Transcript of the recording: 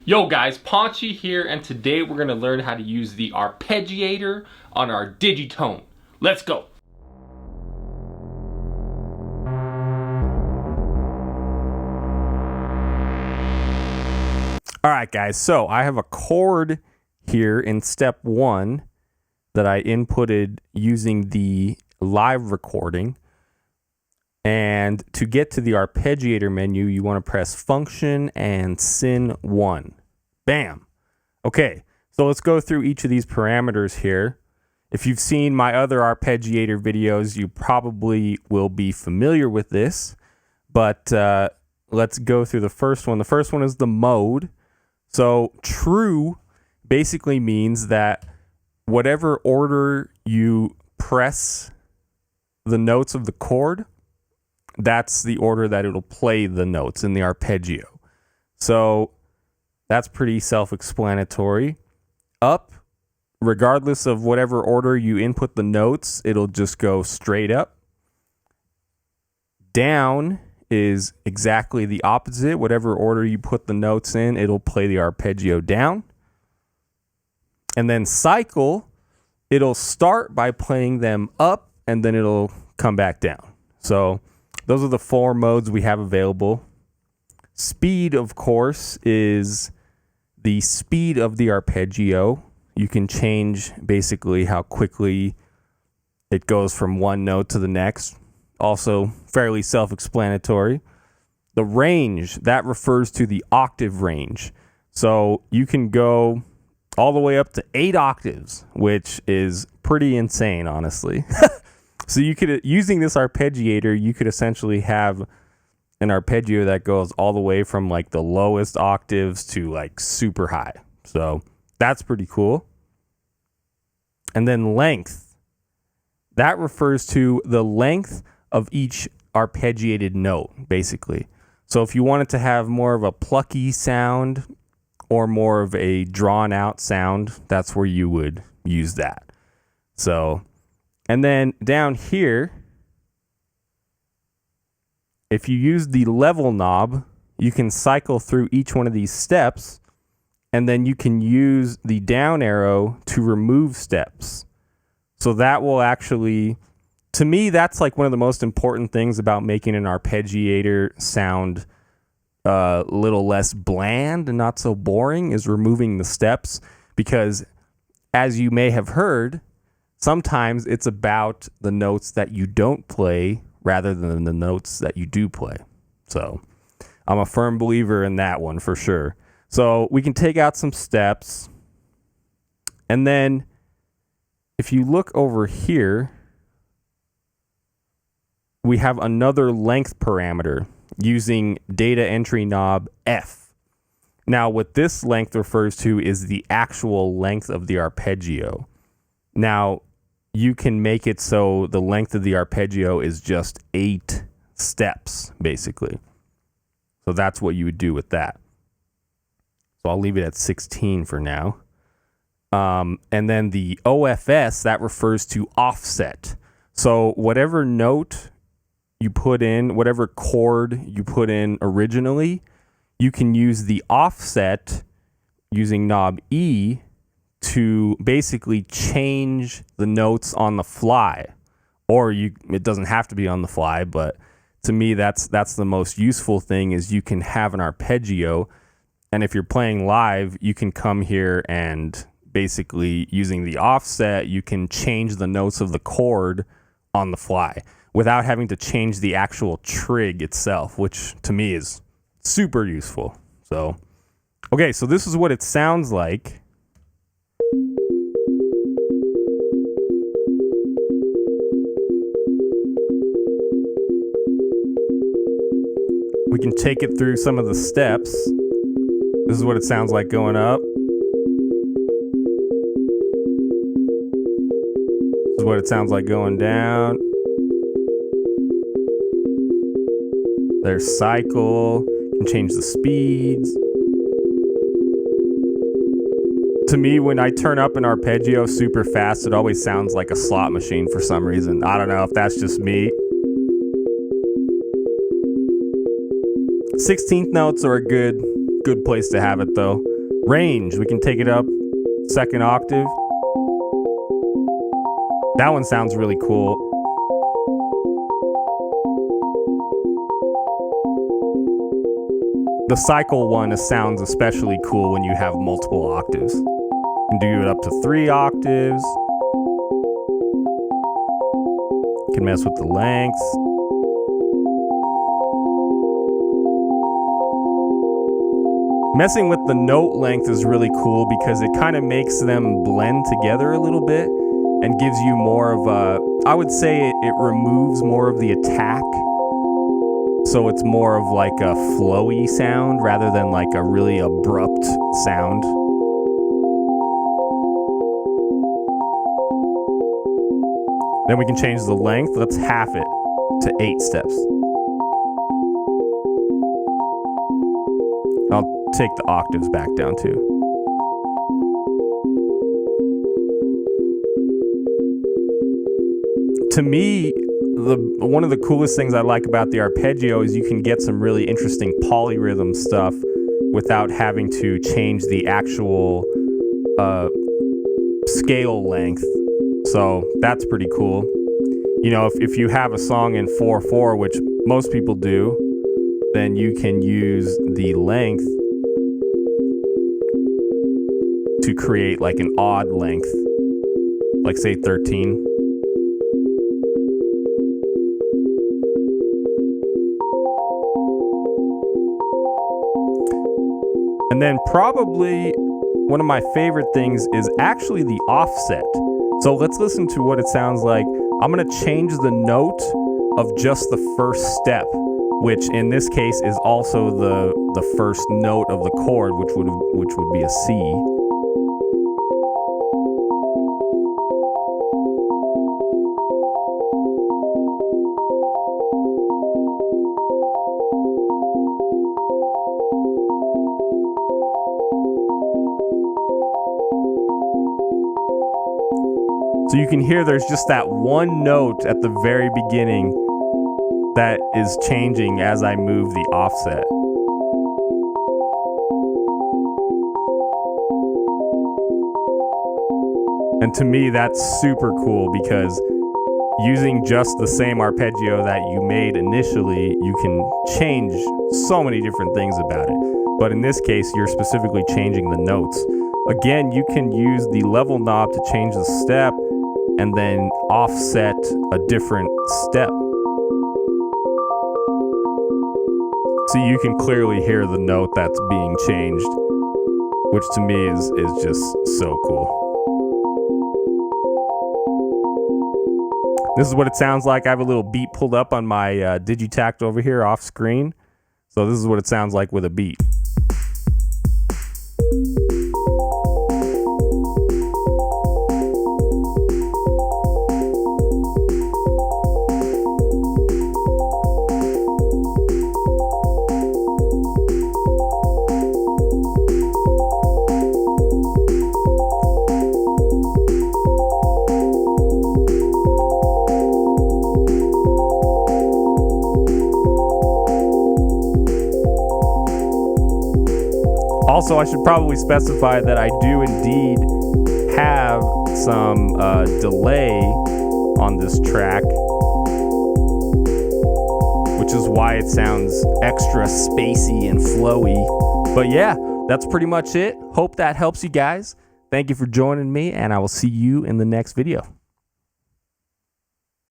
Yo guys, Paunchy here, and today we're going to learn how to use the arpeggiator on our Digitone. Let's go! Alright guys, so I have a chord here in step 1 that I inputted using the live recording. And to get to the arpeggiator menu, you want to press Function and Syn 1. Bam! Okay, so let's go through each of these parameters here. If you've seen my other arpeggiator videos, you probably will be familiar with this. But let's go through the first one. The first one is the mode. So true basically means that whatever order you press the notes of the chord, that's the order that it'll play the notes in the arpeggio. So that's pretty self-explanatory. Up, regardless of whatever order you input the notes, it'll just go straight up. Down is exactly the opposite. Whatever order you put the notes in, it'll play the arpeggio down. And then cycle, it'll start by playing them up and then it'll come back down. So those are the 4 modes we have available. Speed, of course, is the speed of the arpeggio. You can change basically how quickly it goes from one note to the next. Also fairly self-explanatory. The range, that refers to the octave range. So you can go all the way up to 8 octaves, which is pretty insane, honestly. So you could, using this arpeggiator, you could essentially have an arpeggio that goes all the way from like the lowest octaves to like super high. So that's pretty cool. And then length. That refers to the length of each arpeggiated note, basically. So if you wanted to have more of a plucky sound or more of a drawn out sound, that's where you would use that. So, and then down here, if you use the level knob, you can cycle through each one of these steps, and then you can use the down arrow to remove steps. So that will actually, to me, that's like one of the most important things about making an arpeggiator sound a little less bland and not so boring, is removing the steps. Because as you may have heard, sometimes it's about the notes that you don't play rather than the notes that you do play. So I'm a firm believer in that one for sure. So we can take out some steps. And then if you look over here, we have another length parameter using data entry knob F. Now what this length refers to is the actual length of the arpeggio. Now you can make it so the length of the arpeggio is just 8 steps, basically. So that's what you would do with that. So I'll leave it at 16 for now. And then the OFS, that refers to offset. So whatever note you put in, whatever chord you put in originally, you can use the offset using knob E to basically change the notes on the fly. Or it doesn't have to be on the fly, but to me that's the most useful thing, is you can have an arpeggio, and if you're playing live, you can come here and basically using the offset, you can change the notes of the chord on the fly without having to change the actual trig itself, which to me is super useful. So, okay, so this is what it sounds like. We can take it through some of the steps. This is what it sounds like going up. This is what it sounds like going down. There's cycle. You can change the speeds. To me, when I turn up an arpeggio super fast, it always sounds like a slot machine for some reason. I don't know if that's just me. 16th notes are a good place to have it though. Range, we can take it up second octave. That one sounds really cool. The cycle one sounds especially cool when you have multiple octaves. You can do it up to 3 octaves. You can mess with the lengths. Messing with the note length is really cool because it kind of makes them blend together a little bit and gives you more of a, I would say it removes more of the attack. So it's more of like a flowy sound rather than like a really abrupt sound. Then we can change the length. Let's half it to 8 steps. I'll take the octaves back down too. To me, one of the coolest things I like about the arpeggio is you can get some really interesting polyrhythm stuff without having to change the actual scale length. So that's pretty cool. You know, if you have a song in 4/4, which most people do, then you can use the length to create like an odd length, like say 13. And then probably one of my favorite things is actually the offset. So let's listen to what it sounds like. I'm going to change the note of just the first step, which in this case is also the first note of the chord, which would be a C. So you can hear there's just that one note at the very beginning that is changing as I move the offset. And to me, that's super cool because using just the same arpeggio that you made initially, you can change so many different things about it. But in this case, you're specifically changing the notes. Again, you can use the level knob to change the step and then offset a different step. So you can clearly hear the note that's being changed, which to me is just so cool. This is what it sounds like. I have a little beat pulled up on my Digitakt over here off screen. So this is what it sounds like with a beat. Also, I should probably specify that I do indeed have some delay on this track, which is why it sounds extra spacey and flowy. But yeah, that's pretty much it. Hope that helps you guys. Thank you for joining me, and I will see you in the next video.